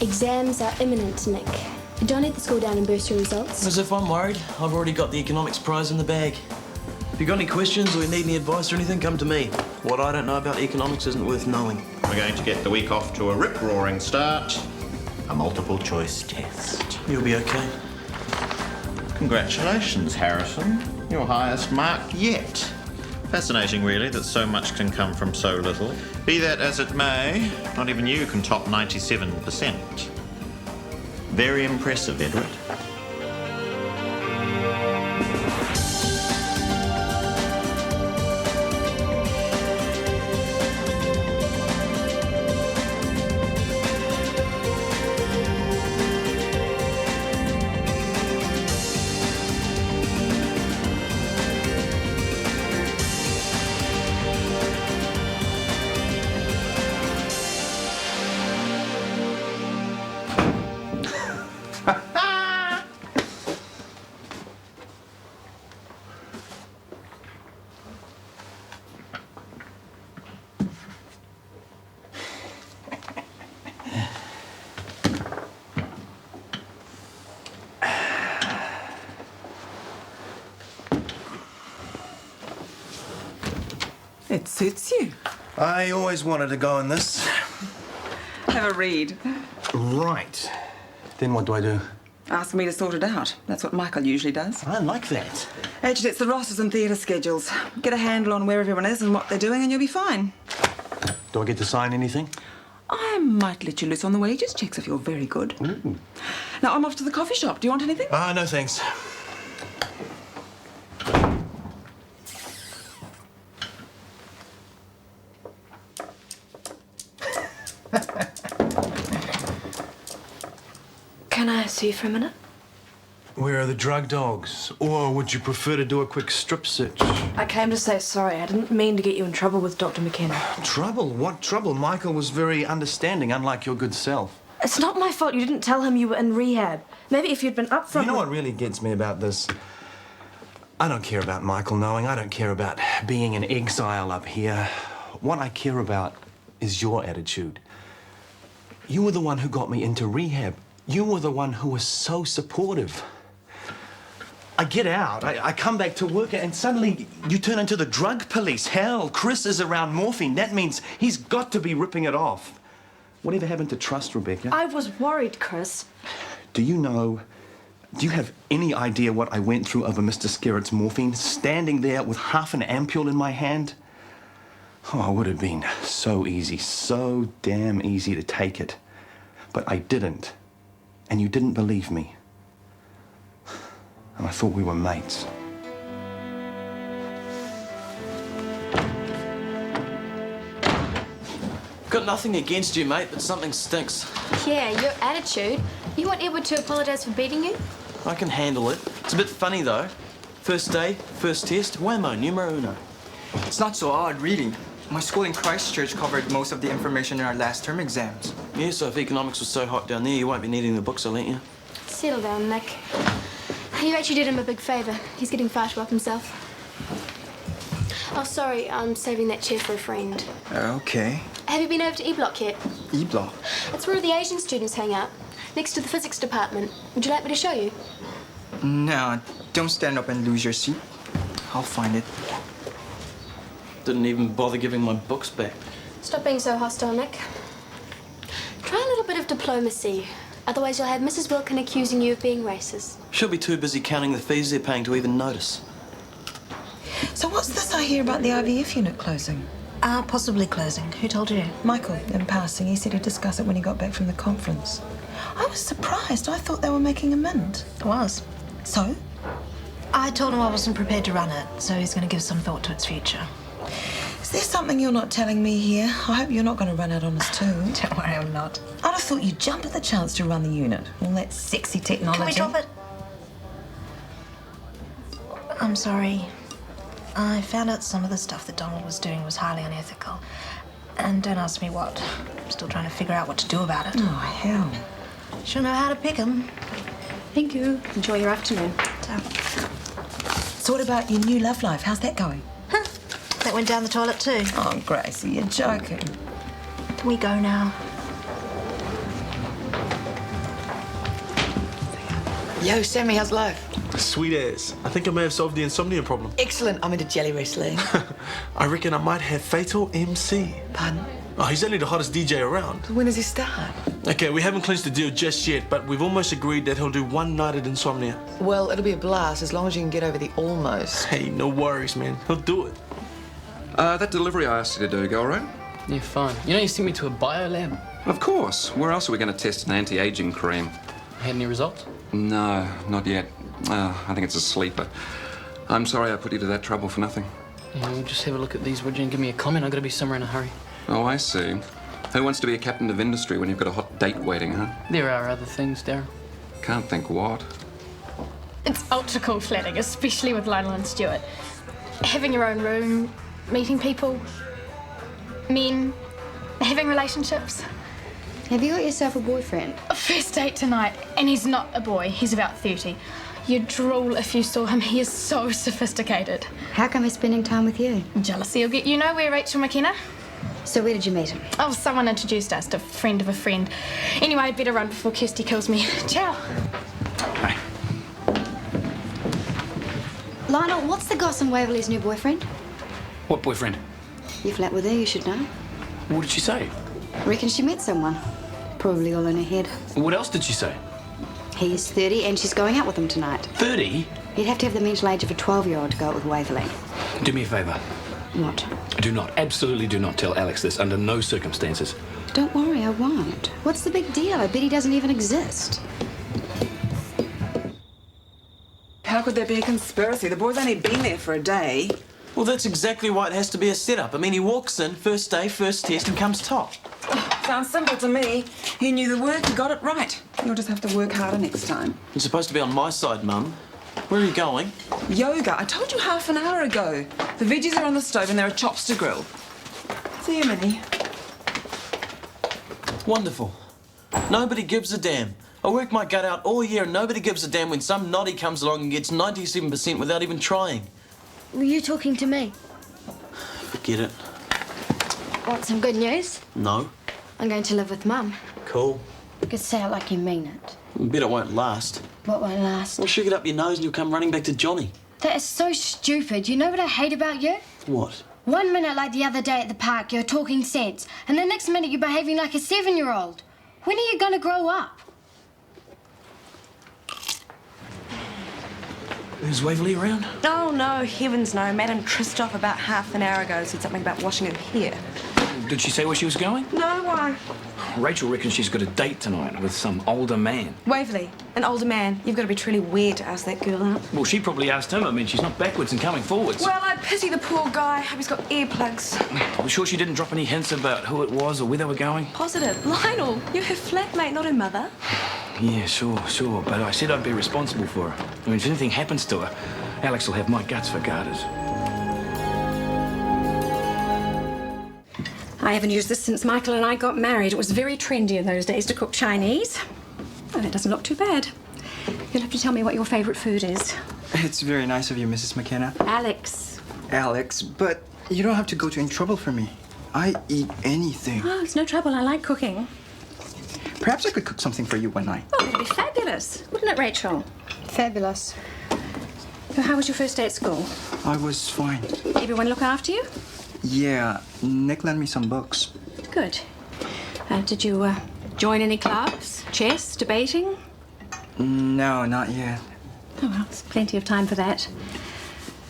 Exams are imminent, Nick. Don't let the school down and burst your results. As if I'm worried. I've already got the economics prize in the bag. If you've got any questions or you need any advice or anything, come to me. What I don't know about economics isn't worth knowing. We're going to get the week off to a rip-roaring start. A multiple-choice test. You'll be okay. Congratulations, Harrison. Your highest mark yet. Fascinating, really, that so much can come from so little. Be that as it may, not even you can top 97%. Very impressive, Edward. It suits you. I always wanted to go in this. Have a read. Right. Then what do I do? Ask me to sort it out. That's what Michael usually does. I like that. Actually, it's the rosters and theatre schedules. Get a handle on where everyone is and what they're doing and you'll be fine. Do I get to sign anything? I might let you loose on the wages checks if you're very good. Ooh. Now, I'm off to the coffee shop. Do you want anything? No thanks. Can I see you for a minute? Where are the drug dogs? Or would you prefer to do a quick strip search? I came to say sorry. I didn't mean to get you in trouble with Dr. McKenna. Trouble? What trouble? Michael was very understanding, unlike your good self. It's not my fault you didn't tell him you were in rehab. Maybe if you'd been upfront... You know what really gets me about this? I don't care about Michael knowing. I don't care about being in exile up here. What I care about is your attitude. You were the one who got me into rehab. You were the one who was so supportive. I get out, I come back to work, and suddenly you turn into the drug police. Hell, Chris is around morphine. That means he's got to be ripping it off. Whatever happened to trust, Rebecca? I was worried, Chris. Do you have any idea what I went through over Mr. Skerritt's morphine? Standing there with half an ampule in my hand? Oh, it would have been so easy, so damn easy to take it. But I didn't. And you didn't believe me. And I thought we were mates. Got nothing against you, mate, but something stinks. Yeah, your attitude. You want Edward to apologise for beating you? I can handle it. It's a bit funny, though. First day, first test, whammo, numero uno. It's not so odd, really. My school in Christchurch covered most of the information in our last term exams. Yeah, so if economics was so hot down there, you won't be needing the books, I'll let you. Settle down, Nick. You actually did him a big favour. He's getting far too up himself. Oh, sorry, I'm saving that chair for a friend. Okay. Have you been over to E-Block yet? E-Block? It's where the Asian students hang out, next to the physics department. Would you like me to show you? No, don't stand up and lose your seat. I'll find it. Didn't even bother giving my books back. Stop being so hostile, Nick. Try a little bit of diplomacy. Otherwise you'll have Mrs. Wilkin accusing you of being racist. She'll be too busy counting the fees they're paying to even notice. So what's this I hear about the IVF unit closing? Possibly closing. Who told you? Michael, in passing, he said he'd discuss it when he got back from the conference. I was surprised. I thought they were making a mint. It was. So? I told him I wasn't prepared to run it, so he's going to give some thought to its future. Is there something you're not telling me here? I hope you're not going to run out on us too. Don't worry, I'm not. I'd have thought you'd jump at the chance to run the unit. All that sexy technology. Can we drop it? I'm sorry. I found out some of the stuff that Donald was doing was highly unethical. And don't ask me what. I'm still trying to figure out what to do about it. Oh, hell. Sure know how to pick 'em. Thank you. Enjoy your afternoon. So what about your new love life? How's that going? Huh. That went down the toilet too. Oh, Gracie, you're joking. Can we go now? Yo, Sammy, how's life? Sweet as. I think I may have solved the insomnia problem. Excellent. I'm into jelly wrestling. I reckon I might have Fatal MC. Pardon? Oh, he's only the hottest DJ around. When does he start? Okay, we haven't clinched the deal just yet, but we've almost agreed that he'll do one night at Insomnia. Well, it'll be a blast as long as you can get over the almost. Hey, no worries, man. He'll do it. That delivery I asked you to do, go all right? Yeah, fine. You know you sent me to a biolab? Of course. Where else are we going to test an anti-aging cream? Had any results? No, not yet. I think it's a sleeper. I'm sorry I put you to that trouble for nothing. Yeah, we'll just have a look at these, would you, and give me a comment? I've got to be somewhere in a hurry. Oh, I see. Who wants to be a captain of industry when you've got a hot date waiting, huh? There are other things, Darren. Can't think what. It's ultra cool flatting, especially with Lionel and Stuart. Having your own room, meeting people, men, having relationships. Have you got yourself a boyfriend? A first date tonight, and he's not a boy, he's about 30. You'd drool if you saw him, he is so sophisticated. How come he's spending time with you? Jealousy will get you nowhere, Rachel McKenna. So where did you meet him? Oh, someone introduced us to a friend of a friend. Anyway, I'd better run before Kirsty kills me. Ciao. Hey. Lionel, what's the goss on Waverley's new boyfriend? What boyfriend? You flat with her, you should know. What did she say? Reckon she met someone. Probably all in her head. What else did she say? He's 30 and she's going out with him tonight. 30? You'd have to have the mental age of a 12-year-old to go out with Waverley. Do me a favour. What? Do not, absolutely do not tell Alex this under no circumstances. Don't worry, I won't. What's the big deal? I bet he doesn't even exist. How could there be a conspiracy? The boy's only been there for a day. Well, that's exactly why it has to be a setup. I mean, he walks in, first day, first test, and comes top. Sounds simple to me. He knew the work, he got it right. You'll just have to work harder next time. You're supposed to be on my side, Mum. Where are you going? Yoga. I told you half an hour ago. The veggies are on the stove and there are chops to grill. See you, Minnie. Wonderful. Nobody gives a damn. I worked my gut out all year and nobody gives a damn when some noddy comes along and gets 97% without even trying. Were you talking to me? Forget it. Want some good news? No. I'm going to live with Mum. Cool. You could say it like you mean it. I bet it won't last. What won't last? Well, shake it up your nose and you'll come running back to Johnny. That is so stupid. You know what I hate about you? What? 1 minute, like the other day at the park, you're talking sense, and the next minute you're behaving like a 7-year-old. When are you going to grow up? Is Waverley around? Oh, no, heavens no. Madame Christoph about half an hour ago said something about washing her hair. Did she say where she was going? No, why? Rachel reckons she's got a date tonight with some older man. Waverley, an older man. You've got to be truly weird to ask that girl out. Well, she probably asked him. I mean, she's not backwards and coming forwards. Well, I pity the poor guy. Hope he's got earplugs. Are we sure she didn't drop any hints about who it was or where they were going? Positive. Lionel, you're her flatmate, not her mother. Yeah, sure. But I said I'd be responsible for her. I mean, if anything happens to her, Alex will have my guts for garters. I haven't used this since Michael and I got married. It was very trendy in those days to cook Chinese. Oh, that doesn't look too bad. You'll have to tell me what your favourite food is. It's very nice of you, Mrs. McKenna. Alex. Alex, but you don't have to go to any trouble for me. I eat anything. Oh, it's no trouble. I like cooking. Perhaps I could cook something for you one night. Oh, it'd be fabulous. Wouldn't it, Rachel? Fabulous. So how was your first day at school? I was fine. Everyone look after you? Yeah, Nick lent me some books. Good. Did you join any clubs? Chess? Debating? No, not yet. Oh, well, there's plenty of time for that.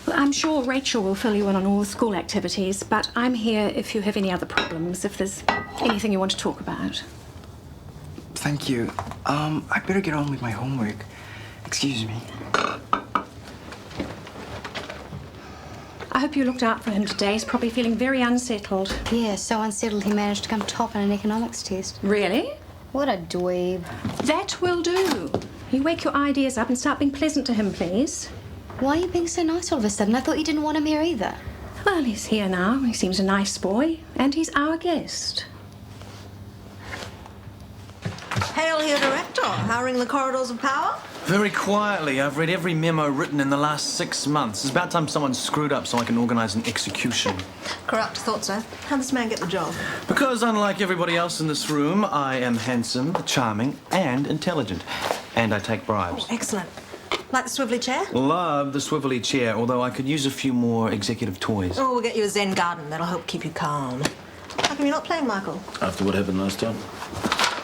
Well, I'm sure Rachel will fill you in on all the school activities, but I'm here if you have any other problems, if there's anything you want to talk about. Thank you. I better get on with my homework. Excuse me. I hope you looked out for him today. He's probably feeling very unsettled. Yeah, so unsettled he managed to come top in an economics test. Really? What a dweeb. That will do. You wake your ideas up and start being pleasant to him, please. Why are you being so nice all of a sudden? I thought you didn't want him here either. Well, he's here now. He seems a nice boy, and he's our guest. Hail, Herr Director. Howling the corridors of power? Very quietly. I've read every memo written in the last 6 months. It's about time someone screwed up so I can organise an execution. Corrupt, thought so. How'd this man get the job? Because unlike everybody else in this room, I am handsome, charming, and intelligent. And I take bribes. Excellent. Like the swivelly chair? Love the swivelly chair, although I could use a few more executive toys. Oh, we'll get you a Zen garden. That'll help keep you calm. How come you're not playing, Michael? After what happened last time.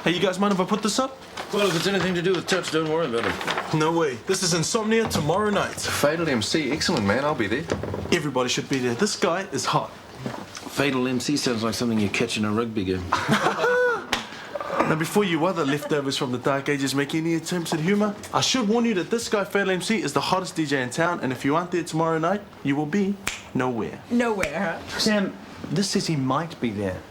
Hey, you guys mind if I put this up? Well, if it's anything to do with touch, don't worry about it. No way. This is Insomnia tomorrow night. Fatal MC, excellent, man. I'll be there. Everybody should be there. This guy is hot. Fatal MC sounds like something you catch in a rugby game. Now, before you other leftovers from the Dark Ages make any attempts at humour, I should warn you that this guy, Fatal MC, is the hottest DJ in town, and if you aren't there tomorrow night, you will be nowhere. Nowhere, huh? Sam, this says he might be there.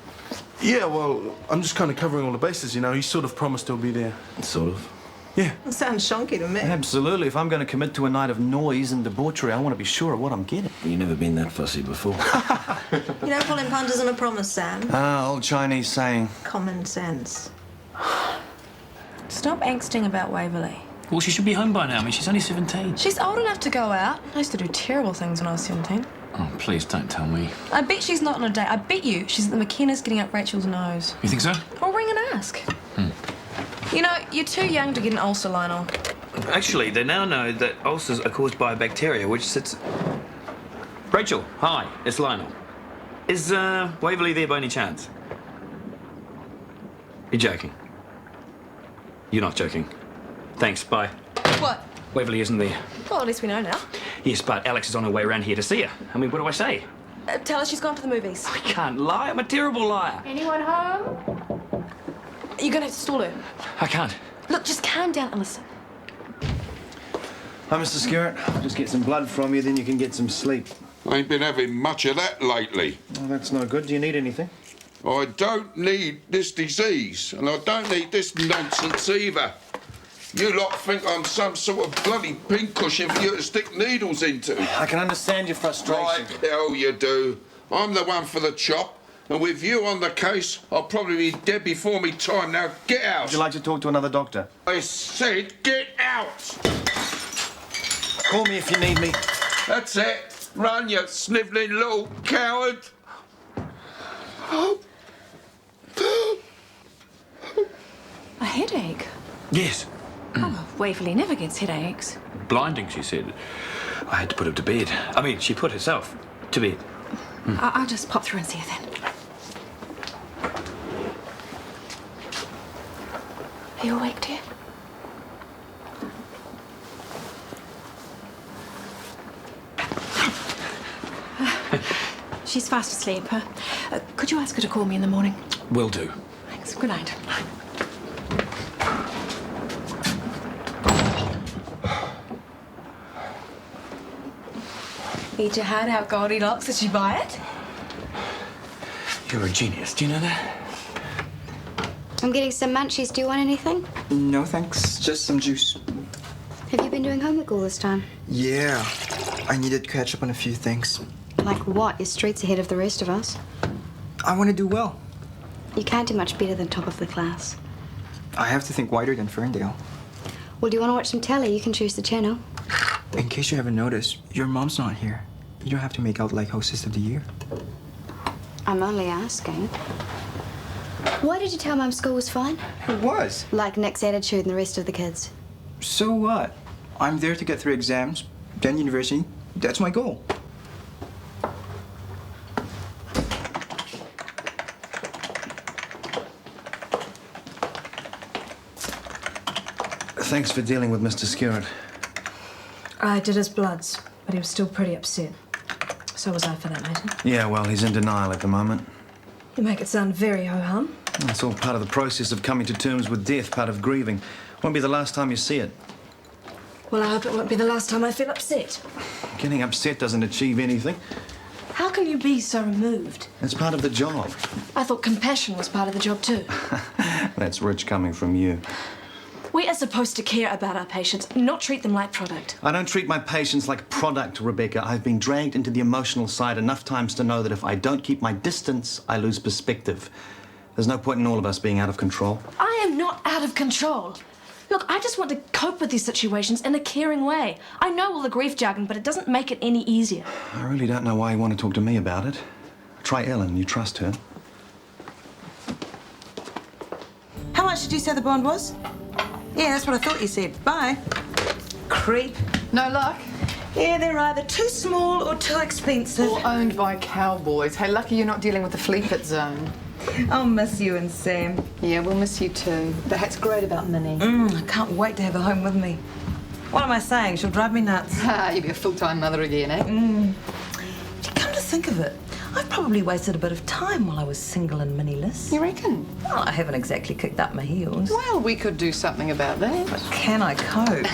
Yeah, well, I'm just kind of covering all the bases, you know. He sort of promised he'll be there. Sort of. Yeah. Sounds shonky to me. Absolutely. If I'm going to commit to a night of noise and debauchery, I want to be sure of what I'm getting. You've never been that fussy before. You don't pull in punters on a promise, Sam. Ah, old Chinese saying. Common sense. Stop angsting about Waverley. Well, she should be home by now. I mean, she's only 17. She's old enough to go out. I used to do terrible things when I was 17. Oh, please don't tell me. I bet she's not on a date. I bet you she's at the McKenna's getting up Rachel's nose. You think so? Well, ring and ask. You know, you're too young to get an ulcer, Lionel. Actually, they now know that ulcers are caused by a bacteria which sits... Rachel, hi, it's Lionel. Is Waverley there by any chance? You're joking. You're not joking. Thanks, bye. What? Waverley isn't there. Well, at least we know now. Yes, but Alex is on her way around here to see her. I mean, what do I say? Tell her she's gone to the movies. I can't lie. I'm a terrible liar. Anyone home? You're gonna have to stall her. I can't. Look, just calm down and listen. Hi, Mr. Skerritt. I'll just get some blood from you, then you can get some sleep. I ain't been having much of that lately. Well, that's no good. Do you need anything? I don't need this disease, and I don't need this nonsense either. You lot think I'm some sort of bloody pincushion for you to stick needles into. I can understand your frustration. Like hell you do. I'm the one for the chop, and with you on the case, I'll probably be dead before me time. Now get out. Would you like to talk to another doctor? I said get out. Call me if you need me. That's it. Run, you snivelling little coward. A headache? Yes. Oh, Waverley never gets headaches. Blinding, she said. I had to put her to bed. I mean, she put herself to bed. I'll just pop through and see her then. Are you awake, dear? She's fast asleep. Could you ask her to call me in the morning? Will do. Thanks. Good night. Eat your heart out, Goldilocks. Did she buy it? You're a genius. Do you know that? I'm getting some munchies. Do you want anything? No, thanks. Just some juice. Have you been doing homework all this time? Yeah. I needed to catch up on a few things. Like what? You're streets ahead of the rest of us. I want to do well. You can't do much better than top of the class. I have to think wider than Ferndale. Well, do you want to watch some telly? You can choose the channel. In case you haven't noticed, your mom's not here. You don't have to make out like hostess of the year. I'm only asking. Why did you tell Mum school was fine? It was. Like Nick's attitude and the rest of the kids. So what? I'm there to get through exams, then university. That's my goal. Thanks for dealing with Mr. Skerritt. I did his bloods, but he was still pretty upset. So was I, for that matter. Yeah, well, he's in denial at the moment. You make it sound very ho-hum. It's all part of the process of coming to terms with death, part of grieving. Won't be the last time you see it. Well, I hope it won't be the last time I feel upset. Getting upset doesn't achieve anything. How can you be so removed? It's part of the job. I thought compassion was part of the job too. That's rich coming from you. We are supposed to care about our patients, not treat them like product. I don't treat my patients like product, Rebecca. I've been dragged into the emotional side enough times to know that if I don't keep my distance, I lose perspective. There's no point in all of us being out of control. I am not out of control. Look, I just want to cope with these situations in a caring way. I know all the grief jargon, but it doesn't make it any easier. I really don't know why you want to talk to me about it. Try Ellen. You trust her. How much did you say the bond was? Yeah, that's what I thought you said. Bye. Creep. No luck? Yeah, they're either too small or too expensive. Or owned by cowboys. Hey, lucky you're not dealing with the flea-fit zone. I'll miss you and Sam. Yeah, we'll miss you too. That's great about Minnie. I can't wait to have her home with me. What am I saying? She'll drive me nuts. You'll be a full-time mother again, eh? Come to think of it, I've probably wasted a bit of time while I was single and Minnie-less. You reckon? Well, I haven't exactly kicked up my heels. Well, we could do something about that. But can I cope?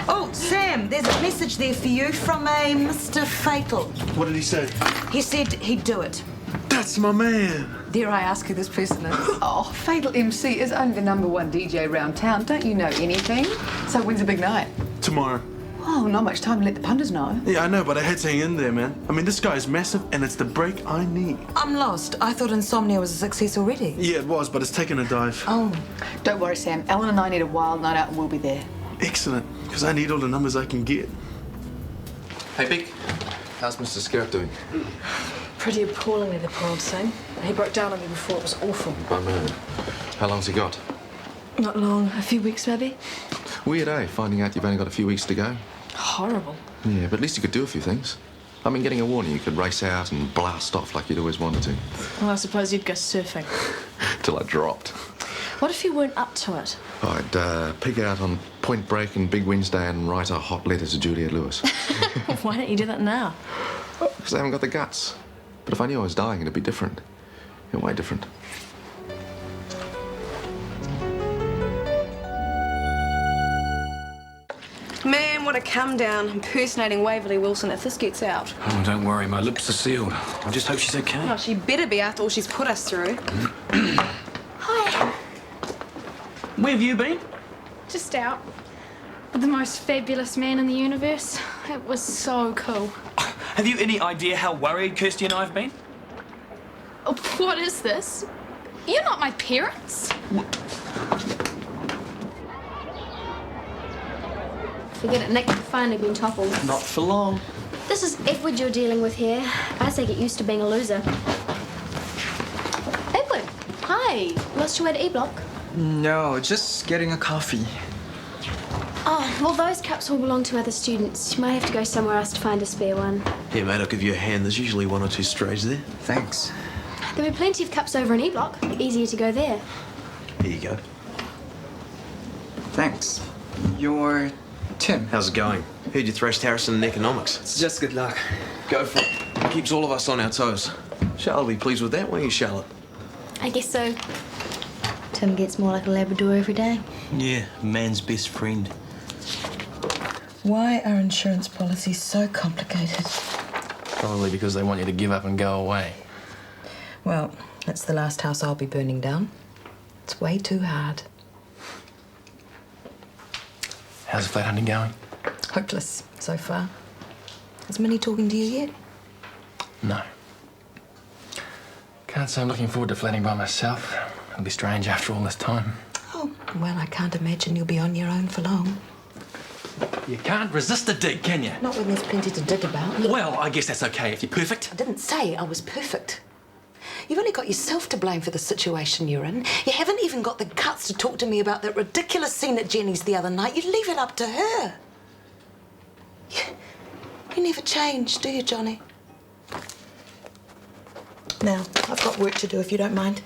Oh, Sam, there's a message there for you from a Mr. Fatal. What did he say? He said he'd do it. That's my man. Dare I ask who this person is? Oh, Fatal MC is only the #1 DJ around town. Don't you know anything? So when's the big night? Tomorrow. Oh, not much time to let the punters know. Yeah, I know, but I had to hang in there, man. I mean, this guy is massive, and it's the break I need. I'm lost. I thought Insomnia was a success already. Yeah, it was, but it's taken a dive. Oh. Don't worry, Sam. Ellen and I need a wild night out and we'll be there. Excellent, because I need all the numbers I can get. Hey, Vic. How's Mr. Skirt doing? Pretty appallingly, the poor old thing. He broke down on me before. It was awful. My man. How long's he got? Not long. A few weeks, maybe. Weird, eh? Finding out you've only got a few weeks to go. Horrible. Yeah, but at least you could do a few things. I mean, getting a warning, you could race out and blast off like you'd always wanted to. Well, I suppose you'd go surfing. Till I dropped. What if you weren't up to it? I'd pig out on Point Break and Big Wednesday and write a hot letter to Juliet Lewis. Why don't you do that now? Because I haven't got the guts. But if I knew I was dying, it'd be different. Yeah, way different. Man, what a come down impersonating Waverley Wilson if this gets out. Oh, don't worry, my lips are sealed. I just hope she's okay. Well, she better be after all she's put us through. Hi. Where have you been? Just out. With the most fabulous man in the universe. It was so cool. Have you any idea how worried Kirsty and I have been? Oh, what is this? You're not my parents. Forget it, Nick. You've finally been toppled. Not for long. This is Edward you're dealing with here. I say get used to being a loser. Edward, hi. Lost your way to E-Block? No, just getting a coffee. Oh, well, those cups all belong to other students. You might have to go somewhere else to find a spare one. Here, mate, I'll give you a hand. There's usually one or two strays there. Thanks. There'll be plenty of cups over in E-Block. Easier to go there. Here you go. Thanks. You're Tim. How's it going? Heard you thrashed Harrison in economics. It's just good luck. Go for it. Keeps all of us on our toes. Charlotte will be pleased with that, won't you, Charlotte? I guess so. Tim gets more like a Labrador every day. Yeah, man's best friend. Why are insurance policies so complicated? Probably because they want you to give up and go away. Well, it's the last house I'll be burning down. It's way too hard. How's the flat hunting going? Hopeless so far. Is Minnie talking to you yet? No. Can't say I'm looking forward to flatting by myself. It'll be strange after all this time. Oh, well, I can't imagine you'll be on your own for long. You can't resist a dig, can you? Not when there's plenty to dig about. Well, I guess that's okay if you're perfect. I didn't say I was perfect. You've only got yourself to blame for the situation you're in. You haven't even got the guts to talk to me about that ridiculous scene at Jenny's the other night. You leave it up to her. You never change, do you, Johnny? Now, I've got work to do, if you don't mind.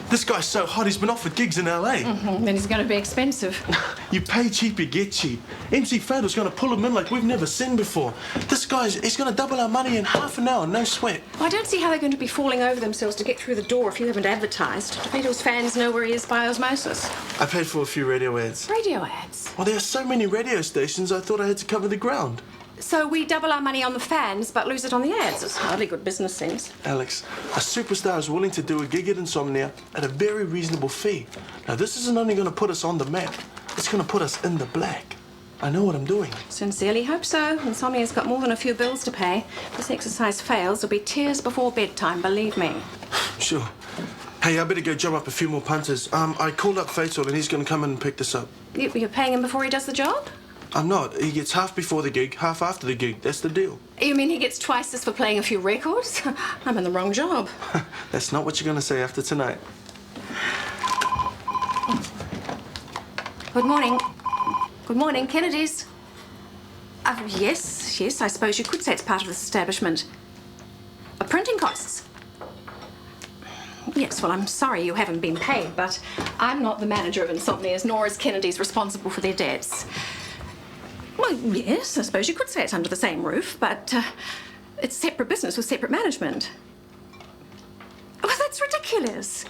This guy's so hot, he's been offered gigs in LA. Then he's going to be expensive. You pay cheap, you get cheap. MC Fatal's going to pull him in like we've never seen before. This he's going to double our money in half an hour, no sweat. I don't see how they're going to be falling over themselves to get through the door if you haven't advertised. Fatal's fans know where he is by osmosis. I paid for a few radio ads. Radio ads? Well, there are so many radio stations, I thought I had to cover the ground. So we double our money on the fans but lose it on the ads. It's hardly good business sense. Alex, a superstar is willing to do a gig at Insomnia at a very reasonable fee. Now, this isn't only going to put us on the map, it's going to put us in the black. I know what I'm doing. Sincerely hope so. Insomnia's got more than a few bills to pay. If this exercise fails, there'll be tears before bedtime, believe me. Sure. Hey, I better go jump up a few more punters. I called up Fatal and he's going to come in and pick this up. You're paying him before he does the job? I'm not. He gets half before the gig, half after the gig. That's the deal. You mean he gets twice this for playing a few records? I'm in the wrong job. That's not what you're going to say after tonight. Good morning. Good morning, Kennedy's. Yes, I suppose you could say it's part of this establishment. Printing costs. Yes, well, I'm sorry you haven't been paid, but I'm not the manager of Insomnia's, nor is Kennedy's responsible for their debts. Well, yes, I suppose you could say it's under the same roof, but it's separate business with separate management. Well, that's ridiculous.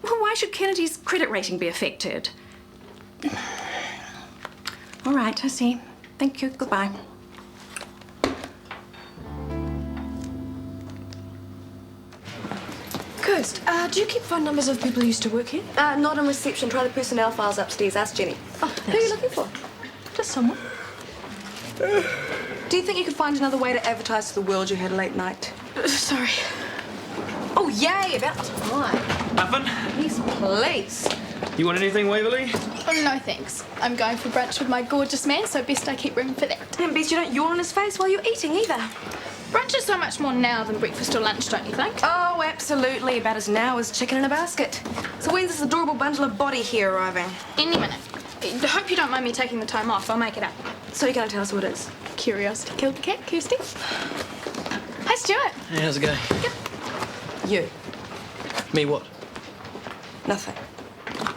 Well, why should Kennedy's credit rating be affected? All right, I see. Thank you. Goodbye. Kirst, do you keep phone numbers of people who used to work here? Not in reception. Try the personnel files upstairs. Ask Jenny. Oh, who are you looking for? Just someone. Do you think you could find another way to advertise to the world you had a late night? Sorry. Oh, yay! About time. Muffin? Yes, please. You want anything, Waverley? Oh, no thanks. I'm going for brunch with my gorgeous man, so best I keep room for that. And best you don't yawn in his face while you're eating either. Brunch is so much more now than breakfast or lunch, don't you think? Oh, absolutely. About as now as chicken in a basket. So when's this adorable bundle of body hair arriving? Any minute. I hope you don't mind me taking the time off. I'll make it up. So you're going to tell us what it is? Curiosity killed the cat, Kirsty. Hi, Stuart. Hey, how's it going? Good. You. Me what? Nothing.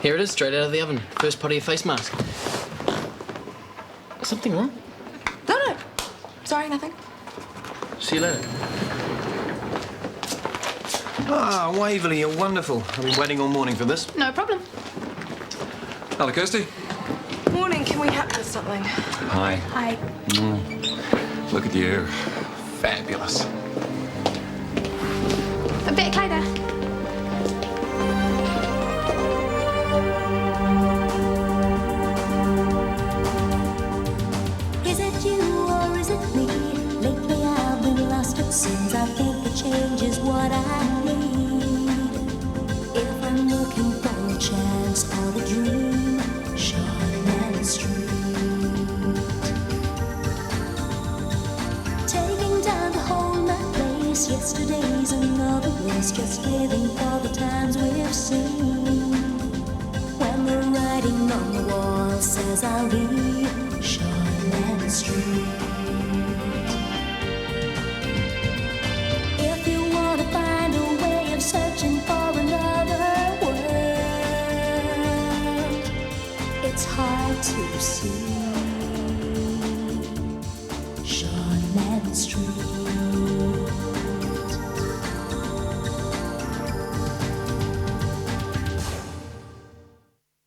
Here it is, straight out of the oven. First pot of your face mask. Something wrong? No. Sorry, nothing. See you later. Ah, Waverley, you're wonderful. I've been waiting all morning for this. No problem. Hello, Kirsty. Morning, can we help with something? Hi. Hi. Look at you. Fabulous. Back later. Is it you or is it me? Lately I've been lost, it seems. I think a change is what I need. If I'm looking for a chance or a dream, Shortland Street. Taking time to hold my place. Yesterday's another race, just living for the times we've seen. When the writing on the wall says I'll be Shortland Street. If you want to find a way of searching for another world, it's hard to see.